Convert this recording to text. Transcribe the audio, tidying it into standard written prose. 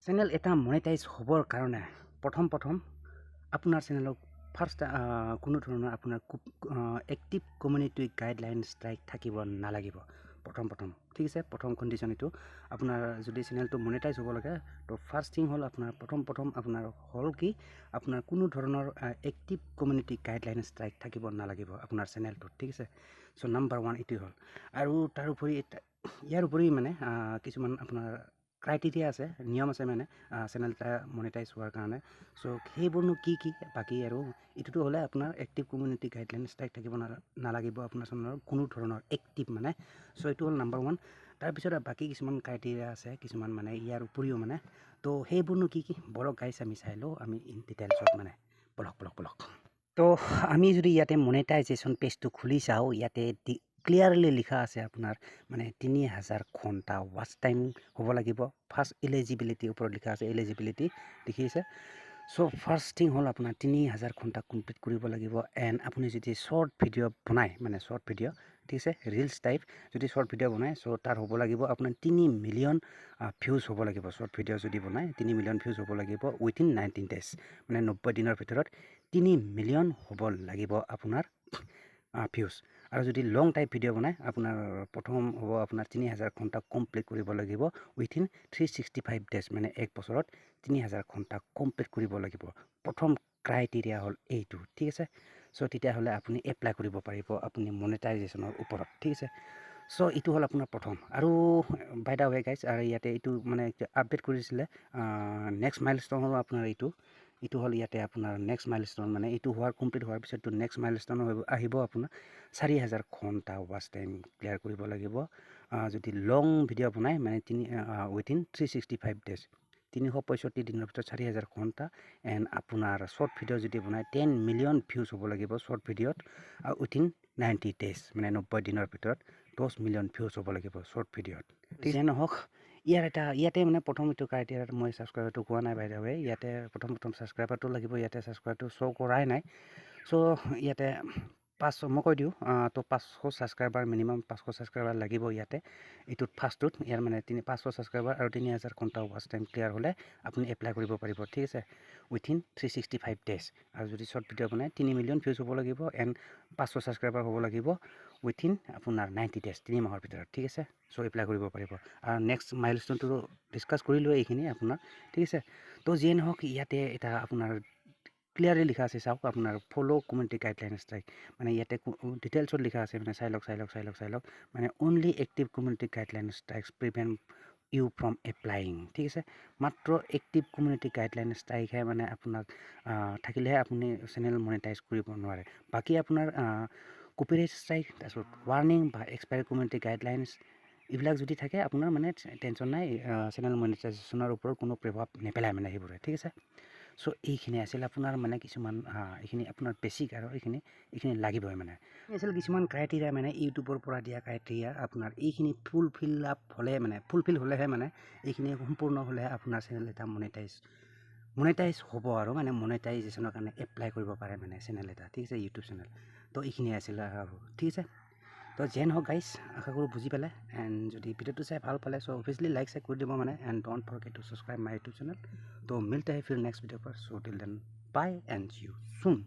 Channel এটা monetize হ'বৰ কাৰণে প্ৰথম আপোনাৰ চেনেলক ফাৰ্ষ্ট কোনো ধৰণৰ আপোনাৰ এক্টিভ কমিউনিটি গাইডলাইন ষ্ট্ৰাইক থাকিব নালাগিব প্ৰথম ঠিক আছে। প্ৰথম কণ্ডিশ্যন এইটো আপোনাৰ যদি চেনেলটো মনিটাইজ হ'ব লাগে তো ফাৰ্ষ্ট থিং হ'ল আপোনাৰ প্ৰথম আপোনাৰ হ'ল কি আপোনাৰ কোনো ধৰণৰ এক্টিভ কমিউনিটি গাইডলাইন ষ্ট্ৰাইক থাকিব নালাগিব আপোনাৰ চেনেলটোত, ঠিক আছে। চ' নাম্বাৰ 1 এইটোৱে হ'ল। আৰু তাৰোপৰি ইয়াৰ উপৰি মানে কিছুমান আপোনাৰ ক্ৰাইটেৰিয়া আছে, নিয়ম আছে মানে চেনেল এটা মনিটাইজ হোৱাৰ কাৰণে। চ' সেইবোৰনো কি বাকী আৰু এইটোতো হ'লে আপোনাৰ এক্টিভ কমিউনিটি গাইডলাইন ষ্ট্ৰাইক থাকিব নালাগিব আপোনাৰ চেনেলৰ কোনো ধৰণৰ এক্টিভ মানে। চ' এইটো হ'ল নাম্বাৰ 1। তাৰপিছত বাকী কিছুমান ক্ৰাইটেৰিয়া আছে কিছুমান মানে ইয়াৰ উপৰিও মানে। তো সেইবোৰনো কি বলক গাইছ আমি চাই লওঁ আমি ইন ডিটেইলছত মানে বলক। তো আমি যদি ইয়াতে মনিটাইজেশ্যন পেজটো খুলি চাওঁ, ইয়াতে ক্লিয়াৰলি লিখা আছে আপোনাৰ মানে 3000 ঘণ্টা ৱাচ টাইম হ'ব লাগিব। ফাৰ্ষ্ট এলিজিবিলিটিৰ ওপৰত লিখা আছে, এলিজিবিলিটি দেখিছে। চ' ফাৰ্ষ্ট থিং হ'ল আপোনাৰ 3000 ঘণ্টা কমপ্লিট কৰিব লাগিব। এণ্ড আপুনি যদি শ্বৰ্ট ভিডিঅ' বনায় মানে শ্বৰ্ট ভিডিঅ', ঠিক আছে, ৰিলছ টাইপ যদি শ্বৰ্ট ভিডিঅ' বনায়, চ' তাৰ হ'ব লাগিব আপোনাৰ 3 মিলিয়ন ভিউজ হ'ব লাগিব। শ্বৰ্ট ভিডিঅ' যদি বনায় 3 মিলিয়ন ভিউজ হ'ব লাগিব উইথিন 19 ডেজ, মানে 90 দিনৰ ভিতৰত 3 মিলিয়ন হ'ব লাগিব আপোনাৰ ভিউজ। আৰু যদি লং টাইপ ভিডিঅ' বনায় আপোনাৰ প্ৰথম হ'ব আপোনাৰ 3000 ঘণ্টা কমপ্লিট কৰিব লাগিব উইথিন 365 ডেজ, মানে এক বছৰত 3000 ঘণ্টা কমপ্লিট কৰিব লাগিব। প্ৰথম ক্ৰাইটেৰিয়া হ'ল এইটো, ঠিক আছে। চ' তেতিয়াহ'লে আপুনি এপ্লাই কৰিব পাৰিব আপুনি মনিটাইজেশ্যনৰ ওপৰত, ঠিক আছে। চ' এইটো হ'ল আপোনাৰ প্ৰথম। আৰু বাই দা ৱে গাইজ, আৰু ইয়াতে এইটো মানে আপডেট কৰিছিলে নেক্সট মাইলষ্টন হ'ল আপোনাৰ এইটো হ'ল ইয়াতে আপোনাৰ নেক্সট মাইলষ্টন, মানে এইটো কমপ্লিট হোৱাৰ পিছততো নেক্সট মাইলষ্টন আহিব আপোনাৰ 4000 ঘণ্টা ৱাচ টাইম ক্লিয়াৰ কৰিব লাগিব যদি লং ভিডিঅ' বনায় মানে উইথিন 365 ডেজ, 365 দিনৰ ভিতৰত 4000 ঘণ্টা। এণ্ড আপোনাৰ শ্বৰ্ট ভিডিঅ' যদি বনায় 10 মিলিয়ন ভিউজ হ'ব লাগিব শ্বৰ্ট ভিডিঅ'ত উইথিন 90 ডেজ, মানে 90 দিনৰ ভিতৰত 10 মিলিয়ন ভিউজ হ'ব লাগিব শ্বৰ্ট ভিডিঅ'ত। ঠিক নহওক ইয়াতে মানে প্ৰথম এইটো ক্ৰাইটেৰিয়াত মই ছাবস্ক্ৰাইবাৰটো কোৱা নাই বাই দা ৱে। ইয়াতে প্ৰথম ছাবস্ক্ৰাইবাৰটো লাগিব, ইয়াতে ছাবস্ক্ৰাইবাৰটো শ্ব' কৰাই নাই। চ' ইয়াতে 500 মই কৈ দিওঁ তো 500 ছাবস্ক্ৰাইবাৰ মিনিমাম 500 ছাবস্ক্ৰাইবাৰ লাগিব ইয়াতে এইটোত ফাৰ্ষ্টটোত। ইয়াৰ মানে 500 ছাবস্ক্ৰাইবাৰ আৰু 3000 ঘণ্টা ৱাচ টাইম ক্লিয়াৰ হ'লে আপুনি এপ্লাই কৰিব পাৰিব, ঠিক আছে, উইথিন 365 ডেজ। আৰু যদি শ্বৰ্ট ভিডিঅ' বনায় 3 মিলিয়ন ভিউজ হ'ব লাগিব এণ্ড 500 ছাবস্ক্ৰাইবাৰ হ'ব লাগিব উইথিন আপোনাৰ 90 ডেজ, 3 মাহৰ ভিতৰত, ঠিক আছে। চ' এপ্লাই কৰিব পাৰিব। আৰু নেক্সট মাইলষ্টনটো ডিছকাছ কৰিলোঁ এইখিনি আপোনাৰ, ঠিক আছে। তো যিয়ে নহওক ইয়াতে এটা আপোনাৰ ক্লিয়াৰলি লিখা আছে, চাওক আপোনাৰ ফ'ল' কমিউনিটি গাইডলাইন ষ্ট্ৰাইক, মানে ইয়াতে ডিটেইলছত লিখা আছে মানে চাই লওক মানে only active community guideline strikes prevent you from applying, ঠিক আছে। মাত্ৰ এক্টিভ কমিউনিটি গাইডলাইন ষ্ট্ৰাইকহে মানে আপোনাক থাকিলেহে আপুনি চেনেল মনিটাইজ কৰিব নোৱাৰে। বাকী আপোনাৰ কপিৰাইট ষ্ট্ৰাইক, তাৰপিছত ৱাৰ্ণিং বা এক্সপায়াৰ কমিউনিটি গাইডলাইনছ এইবিলাক যদি থাকে আপোনাৰ মানে টেনশ্যন নাই, চেনেল মনিটাইজেশ্যনৰ ওপৰত কোনো প্ৰভাৱ নেপেলায় মানে সেইবোৰে, ঠিক আছে। চ' এইখিনি আছিল আপোনাৰ মানে কিছুমান এইখিনি আপোনাৰ বেছিক আৰু এইখিনি লাগিবই মানে আছিল কিছুমান ক্ৰাইটেৰিয়া, মানে ইউটিউবৰ পৰা দিয়া ক্ৰাইটেৰিয়া আপোনাৰ এইখিনি ফুলফিল হ'লেহে মানে এইখিনি সম্পূৰ্ণ হ'লেহে আপোনাৰ চেনেল এটা মনিটাইজ হ'ব আৰু মানে মনিটাইজেশ্যনৰ কাৰণে এপ্লাই কৰিব পাৰে মানে চেনেল এটা, ঠিক আছে, ইউটিউব চেনেল। তো এইখিনি আছিল আৰু, ঠিক আছে। তো যেন হওক গাইজ, আশা কৰোঁ বুজি পালে। এণ্ড যদি ভিডিঅ'টো চাই ভাল পালে চ' অভিয়াছলি লাইক কৰি দিব মানে। And don't forget to subscribe my YouTube channel. তো মিলতে হে ফিৰ নেক্সট वीडियो पर। So till then bye and see you soon.